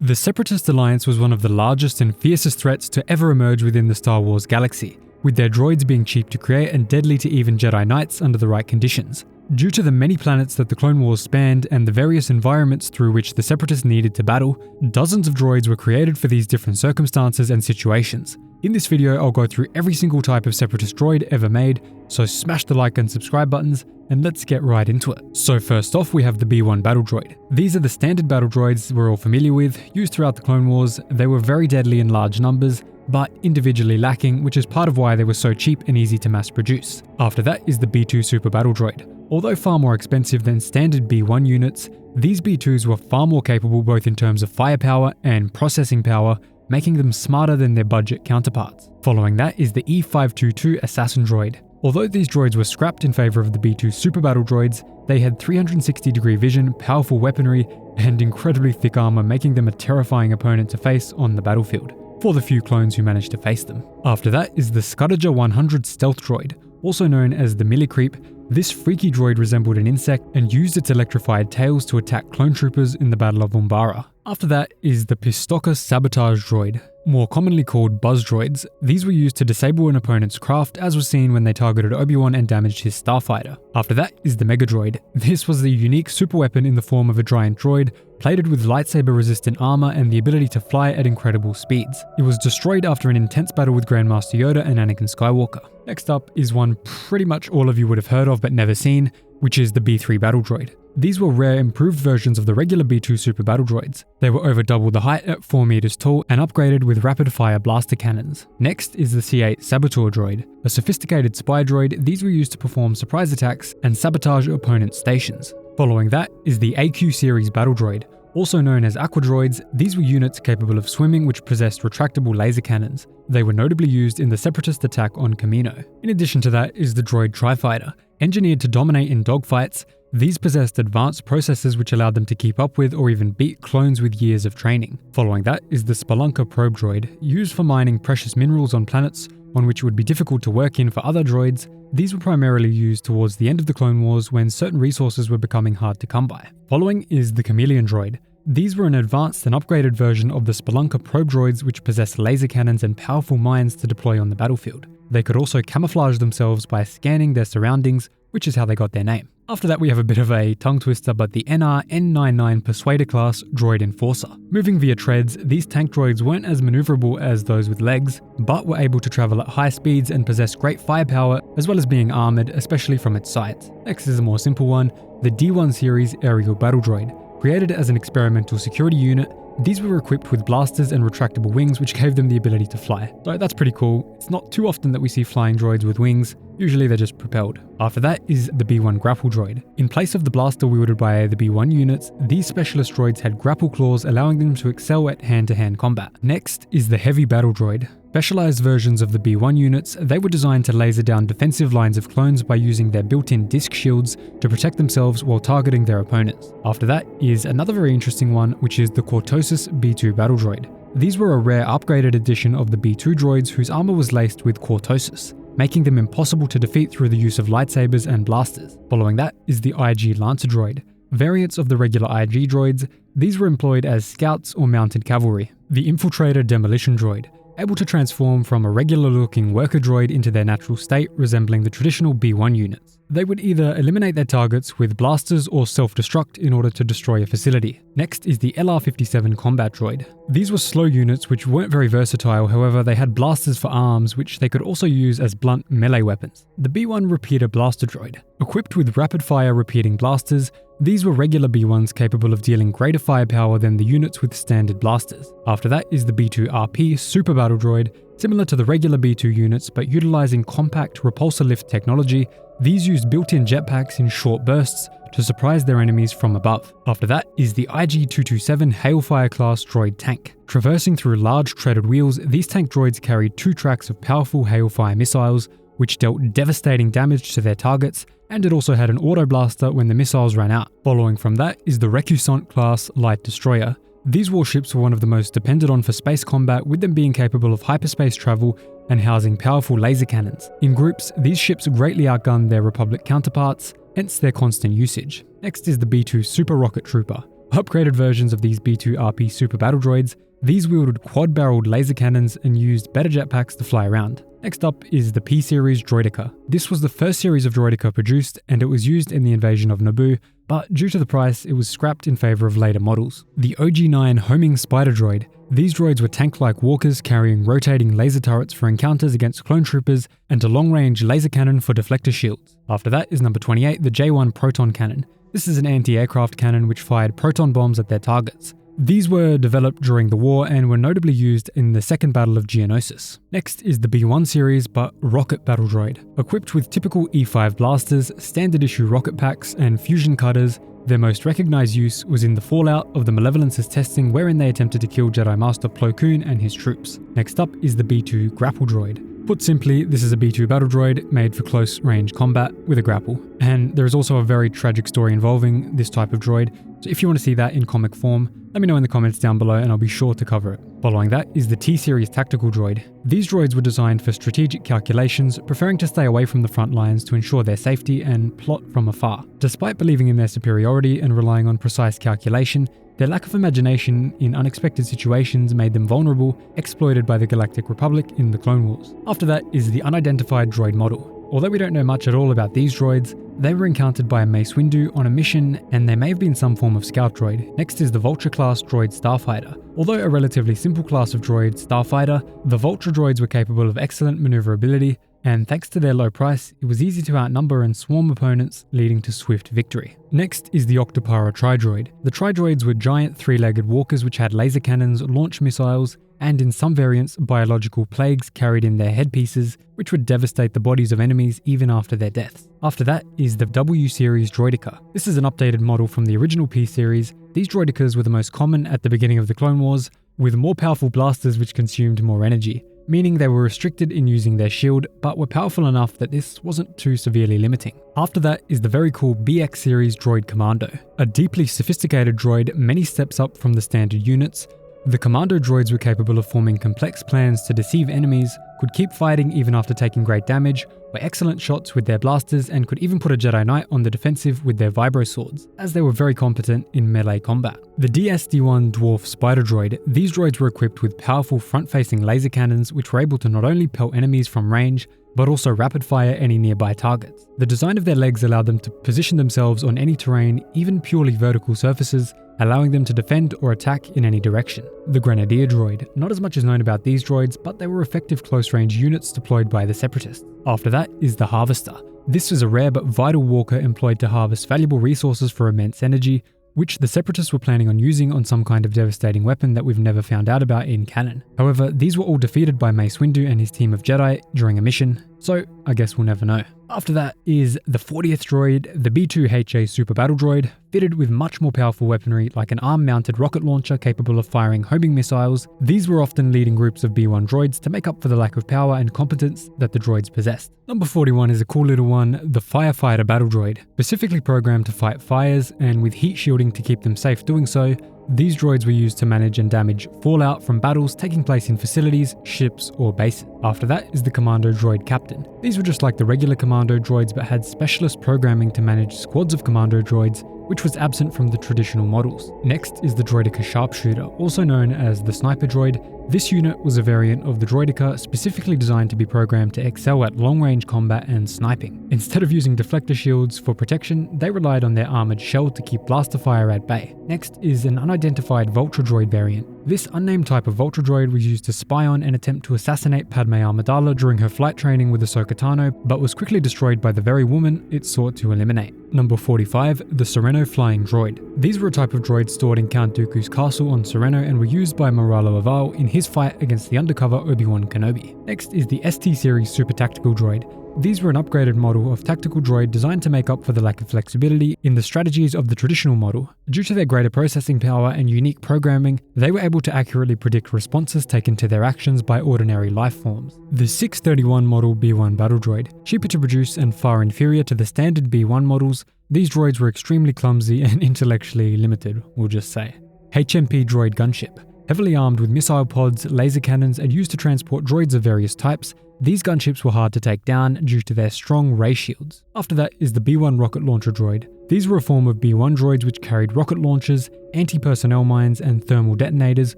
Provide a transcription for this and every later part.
The Separatist Alliance was one of the largest and fiercest threats to ever emerge within the Star Wars galaxy, with their droids being cheap to create and deadly to even Jedi Knights under the right conditions. Due to the many planets that the Clone Wars spanned and the various environments through which the Separatists needed to battle, dozens of droids were created for these different circumstances and situations. In this video, I'll go through every single type of Separatist droid ever made, so smash the like and subscribe buttons, and let's get right into it. So first off, we have the B1 Battle Droid. These are the standard battle droids we're all familiar with, used throughout the Clone Wars. They were very deadly in large numbers, but individually lacking, which is part of why they were so cheap and easy to mass produce. After that is the B2 Super Battle Droid. Although far more expensive than standard B1 units, these B2s were far more capable both in terms of firepower and processing power, making them smarter than their budget counterparts. Following that is the E522 Assassin Droid. Although these droids were scrapped in favor of the B2 Super Battle Droids, they had 360-degree vision, powerful weaponry, and incredibly thick armor, making them a terrifying opponent to face on the battlefield, for the few clones who managed to face them. After that is the Scudager 100 Stealth Droid, also known as the Millicreep. This freaky droid resembled an insect and used its electrified tails to attack clone troopers in the Battle of Umbara. After that is the Pistoka Sabotage Droid. More commonly called Buzz Droids, these were used to disable an opponent's craft, as was seen when they targeted Obi-Wan and damaged his starfighter. After that is the Mega Droid. This was the unique super weapon in the form of a giant droid, plated with lightsaber-resistant armor and the ability to fly at incredible speeds. It was destroyed after an intense battle with Grandmaster Yoda and Anakin Skywalker. Next up is one pretty much all of you would have heard of but never seen, which is the B3 Battle Droid. These were rare improved versions of the regular B2 Super Battle Droids. They were over double the height at 4 meters tall and upgraded with rapid-fire blaster cannons. Next is the C8 Saboteur Droid. A sophisticated spy droid, these were used to perform surprise attacks and sabotage opponent stations. Following that is the AQ series Battle Droid. Also known as Aqua Droids, these were units capable of swimming which possessed retractable laser cannons. They were notably used in the Separatist attack on Kamino. In addition to that is the droid Tri-Fighter. Engineered to dominate in dogfights, these possessed advanced processors which allowed them to keep up with or even beat clones with years of training. Following that is the Spelunker Probe Droid, used for mining precious minerals on planets on which it would be difficult to work in for other droids. These were primarily used towards the end of the Clone Wars when certain resources were becoming hard to come by. Following is the Chameleon Droid. These were an advanced and upgraded version of the Spelunker Probe Droids which possessed laser cannons and powerful mines to deploy on the battlefield. They could also camouflage themselves by scanning their surroundings, which is how they got their name. After that we have a bit of a tongue twister, but the NR-N99 Persuader class Droid Enforcer. Moving via treads, these tank droids weren't as maneuverable as those with legs, but were able to travel at high speeds and possess great firepower, as well as being armored, especially from its sides. Next is a more simple one, the D1 series Aerial Battle Droid. Created as an experimental security unit, these were equipped with blasters and retractable wings which gave them the ability to fly. So that's pretty cool. It's not too often that we see flying droids with wings, usually they're just propelled. After that is the B1 Grapple Droid. In place of the blaster wielded by the B1 units, these specialist droids had grapple claws, allowing them to excel at hand-to-hand combat. Next is the Heavy Battle Droid. Specialized versions of the B1 units, they were designed to laser down defensive lines of clones by using their built-in disc shields to protect themselves while targeting their opponents. After that is another very interesting one, which is the Cortosis B2 Battle Droid. These were a rare upgraded edition of the B2 droids whose armor was laced with Cortosis, making them impossible to defeat through the use of lightsabers and blasters. Following that is the IG Lancer Droid. Variants of the regular IG droids, these were employed as scouts or mounted cavalry. The Infiltrator Demolition Droid, able to transform from a regular-looking worker droid into their natural state, resembling the traditional B1 units. They would either eliminate their targets with blasters or self-destruct in order to destroy a facility. Next is the LR-57 Combat Droid. These were slow units which weren't very versatile, however they had blasters for arms which they could also use as blunt melee weapons. The B1 Repeater Blaster Droid. Equipped with rapid-fire repeating blasters, these were regular B1s capable of dealing greater firepower than the units with standard blasters. After that is the B2 RP Super Battle Droid, similar to the regular B2 units but utilizing compact repulsor lift technology. These used built-in jetpacks in short bursts to surprise their enemies from above. After that is the IG-227 Hailfire class droid tank. Traversing through large treaded wheels, these tank droids carried 2 tracks of powerful Hailfire missiles, which dealt devastating damage to their targets, and it also had an auto blaster when the missiles ran out. Following from that is the Recusant class Light Destroyer. These warships were one of the most depended on for space combat, with them being capable of hyperspace travel and housing powerful laser cannons. In groups, these ships greatly outgunned their Republic counterparts, hence their constant usage. Next is the B2 Super Rocket Trooper. Upgraded versions of these B2RP super battle droids, these wielded quad-barreled laser cannons and used better jetpacks to fly around. Next up is the P-Series Droideka. This was the first series of Droideka produced, and it was used in the invasion of Naboo, but due to the price, it was scrapped in favour of later models. The OG-9 homing spider droid. These droids were tank-like walkers carrying rotating laser turrets for encounters against clone troopers and a long-range laser cannon for deflector shields. After that is number 28, the J1 proton cannon. This is an anti-aircraft cannon which fired proton bombs at their targets. These were developed during the war and were notably used in the Second Battle of Geonosis. Next is the B1 series, but rocket battle droid. Equipped with typical E5 blasters, standard issue rocket packs, and fusion cutters, their most recognized use was in the fallout of the Malevolence's testing, wherein they attempted to kill Jedi Master Plo Koon and his troops. Next up is the B2 grapple droid. Put simply, this is a B2 battle droid made for close range combat with a grapple. And there is also a very tragic story involving this type of droid, so if you want to see that in comic form, let me know in the comments down below and I'll be sure to cover it. Following that is the T-Series tactical droid. These droids were designed for strategic calculations, preferring to stay away from the front lines to ensure their safety and plot from afar. Despite believing in their superiority and relying on precise calculation, their lack of imagination in unexpected situations made them vulnerable, exploited by the Galactic Republic in the Clone Wars. After that is the unidentified droid model. Although we don't know much at all about these droids, they were encountered by a Mace Windu on a mission, and they may have been some form of scout droid. Next is the Vulture-class droid Starfighter. Although a relatively simple class of droid, Starfighter, the Vulture droids were capable of excellent maneuverability, and thanks to their low price, it was easy to outnumber and swarm opponents, leading to swift victory. Next is the Octopara Tri-Droid. The Tri-Droids were giant three-legged walkers which had laser cannons, launch missiles, and in some variants, biological plagues carried in their headpieces, which would devastate the bodies of enemies even after their deaths. After that is the W-Series Droideka. This is an updated model from the original P-Series. These Droidekas were the most common at the beginning of the Clone Wars, with more powerful blasters which consumed more energy, meaning they were restricted in using their shield, but were powerful enough that this wasn't too severely limiting. After that is the very cool BX Series Droid Commando, a deeply sophisticated droid many steps up from the standard units. The Commando droids were capable of forming complex plans to deceive enemies, could keep fighting even after taking great damage, were excellent shots with their blasters, and could even put a Jedi Knight on the defensive with their vibro swords, as they were very competent in melee combat. The DS-D1 Dwarf Spider Droid. These droids were equipped with powerful front-facing laser cannons which were able to not only pelt enemies from range, but also rapid-fire any nearby targets. The design of their legs allowed them to position themselves on any terrain, even purely vertical surfaces, allowing them to defend or attack in any direction. The Grenadier Droid. Not as much is known about these droids, but they were effective close-range units deployed by the Separatists. After that is the Harvester. This is a rare but vital walker employed to harvest valuable resources for immense energy, which the Separatists were planning on using on some kind of devastating weapon that we've never found out about in canon. However, these were all defeated by Mace Windu and his team of Jedi during a mission, so I guess we'll never know. After that is the 40th droid, the B2HA Super Battle Droid, fitted with much more powerful weaponry like an arm-mounted rocket launcher capable of firing homing missiles. These were often leading groups of B1 droids to make up for the lack of power and competence that the droids possessed. Number 41 is a cool little one, the Firefighter Battle Droid. Specifically programmed to fight fires and with heat shielding to keep them safe doing so, these droids were used to manage and damage fallout from battles taking place in facilities, ships, or bases. After that is the Commando Droid Captain. These were just like the regular Commando droids but had specialist programming to manage squads of Commando droids, which was absent from the traditional models. Next is the Droideka Sharpshooter, also known as the Sniper Droid. This unit was a variant of the Droideka specifically designed to be programmed to excel at long-range combat and sniping. Instead of using deflector shields for protection, they relied on their armored shell to keep blaster fire at bay. Next is an unidentified Vulture Droid variant. This unnamed type of Vulture Droid was used to spy on and attempt to assassinate Padme Amidala during her flight training with Ahsoka Tano, but was quickly destroyed by the very woman it sought to eliminate. Number 45, the Sereno Flying Droid. These were a type of droid stored in Count Dooku's castle on Sereno and were used by Moralo Aval in his fight against the undercover Obi-Wan Kenobi. Next is the ST Series Super Tactical Droid. These were an upgraded model of tactical droid designed to make up for the lack of flexibility in the strategies of the traditional model. Due to their greater processing power and unique programming, they were able to accurately predict responses taken to their actions by ordinary life forms. The 631 model B1 Battle Droid. Cheaper to produce and far inferior to the standard B1 models, these droids were extremely clumsy and intellectually limited, we'll just say. HMP Droid Gunship. Heavily armed with missile pods, laser cannons, and used to transport droids of various types, these gunships were hard to take down due to their strong ray shields. After that is the B-1 rocket launcher droid. These were a form of B-1 droids which carried rocket launchers, anti-personnel mines, and thermal detonators,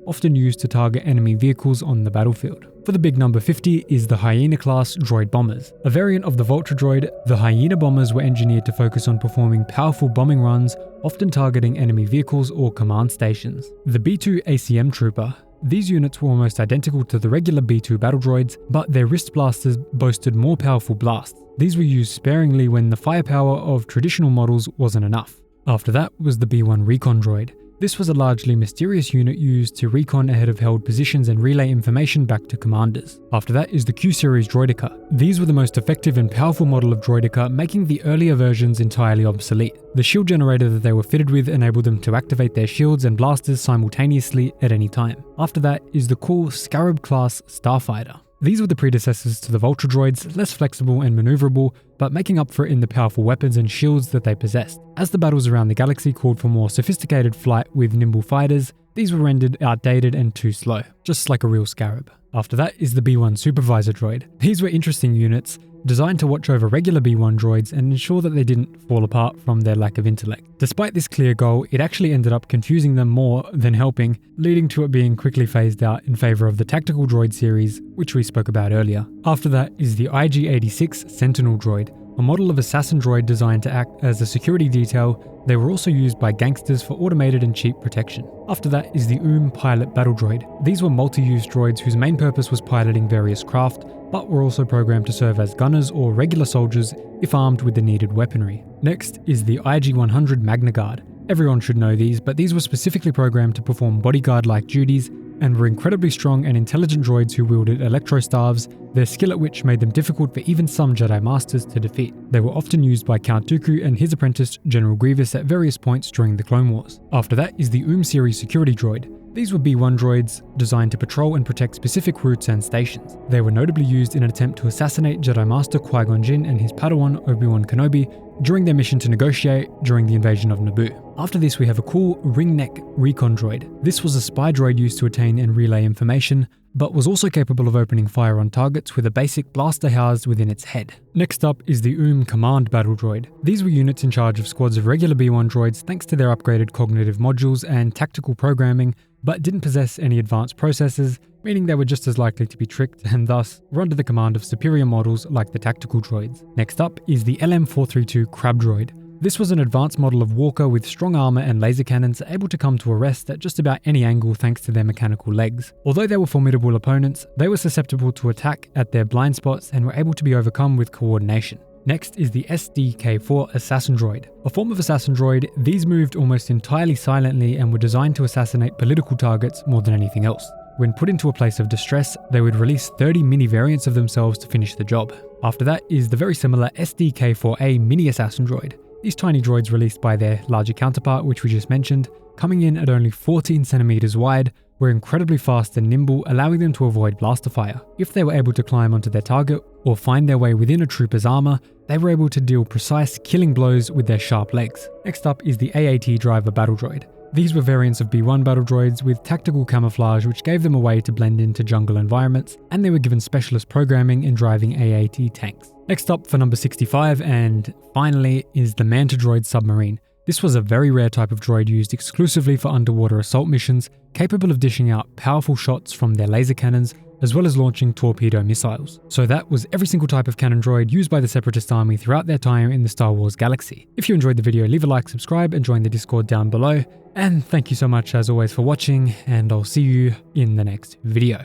often used to target enemy vehicles on the battlefield. For the big number 50 is the Hyena-class droid bombers. A variant of the Vulture droid, the Hyena bombers were engineered to focus on performing powerful bombing runs, often targeting enemy vehicles or command stations. The B-2 ACM trooper. These units were almost identical to the regular B-2 battle droids, but their wrist blasters boasted more powerful blasts. These were used sparingly when the firepower of traditional models wasn't enough. After that was the B-1 recon droid. This was a largely mysterious unit used to recon ahead of held positions and relay information back to commanders. After that is the Q-series droideka. These were the most effective and powerful model of droideka, making the earlier versions entirely obsolete. The shield generator that they were fitted with enabled them to activate their shields and blasters simultaneously at any time. After that is the cool Scarab-class starfighter. These were the predecessors to the Vulture droids, less flexible and maneuverable, but making up for it in the powerful weapons and shields that they possessed. As the battles around the galaxy called for more sophisticated flight with nimble fighters, these were rendered outdated and too slow, just like a real Scarab. After that is the B-1 supervisor droid. These were interesting units, designed to watch over regular B-1 droids and ensure that they didn't fall apart from their lack of intellect. Despite this clear goal, it actually ended up confusing them more than helping, leading to it being quickly phased out in favor of the tactical droid series, which we spoke about earlier. After that is the IG-86 Sentinel droid, a model of assassin droid designed to act as a security detail. They were also used by gangsters for automated and cheap protection. After that is the pilot battle droid. These were multi-use droids whose main purpose was piloting various craft, but were also programmed to serve as gunners or regular soldiers if armed with the needed weaponry. Next is the IG-100 Magna Guard. Everyone should know these, but these were specifically programmed to perform bodyguard-like duties and were incredibly strong and intelligent droids who wielded electro-staves, their skill at which made them difficult for even some Jedi Masters to defeat. They were often used by Count Dooku and his apprentice General Grievous at various points during the Clone Wars. After that is the series security droid. These were B-1 droids designed to patrol and protect specific routes and stations. They were notably used in an attempt to assassinate Jedi Master Qui-Gon Jinn and his Padawan Obi-Wan Kenobi during their mission to negotiate during the invasion of Naboo. After this we have a cool ringneck recon droid. This was a spy droid used to attain and relay information, but was also capable of opening fire on targets with a basic blaster housed within its head. Next up is the Command Battle Droid. These were units in charge of squads of regular B-1 droids thanks to their upgraded cognitive modules and tactical programming, but didn't possess any advanced processors, meaning they were just as likely to be tricked and thus were under the command of superior models like the tactical droids. Next up is the LM-432 Crab Droid. This was an advanced model of walker with strong armor and laser cannons able to come to a rest at just about any angle thanks to their mechanical legs. Although they were formidable opponents, they were susceptible to attack at their blind spots and were able to be overcome with coordination. Next is the SDK-4 Assassin Droid. A form of assassin droid, these moved almost entirely silently and were designed to assassinate political targets more than anything else. When put into a place of distress, they would release 30 mini variants of themselves to finish the job. After that is the very similar SDK-4A Mini Assassin Droid. These tiny droids released by their larger counterpart, which we just mentioned, coming in at only 14 centimeters wide, were incredibly fast and nimble, allowing them to avoid blaster fire. If they were able to climb onto their target or find their way within a trooper's armor, they were able to deal precise, killing blows with their sharp legs. Next up is the AAT Driver Battle Droid. These were variants of B-1 battle droids with tactical camouflage which gave them a way to blend into jungle environments, and they were given specialist programming in driving AAT tanks. Next up for number 65 and finally is the Manta Droid Submarine. This was a very rare type of droid used exclusively for underwater assault missions, capable of dishing out powerful shots from their laser cannons, as well as launching torpedo missiles. So that was every single type of cannon droid used by the Separatist Army throughout their time in the Star Wars galaxy. If you enjoyed the video, leave a like, subscribe, and join the Discord down below. And thank you so much as always for watching, and I'll see you in the next video.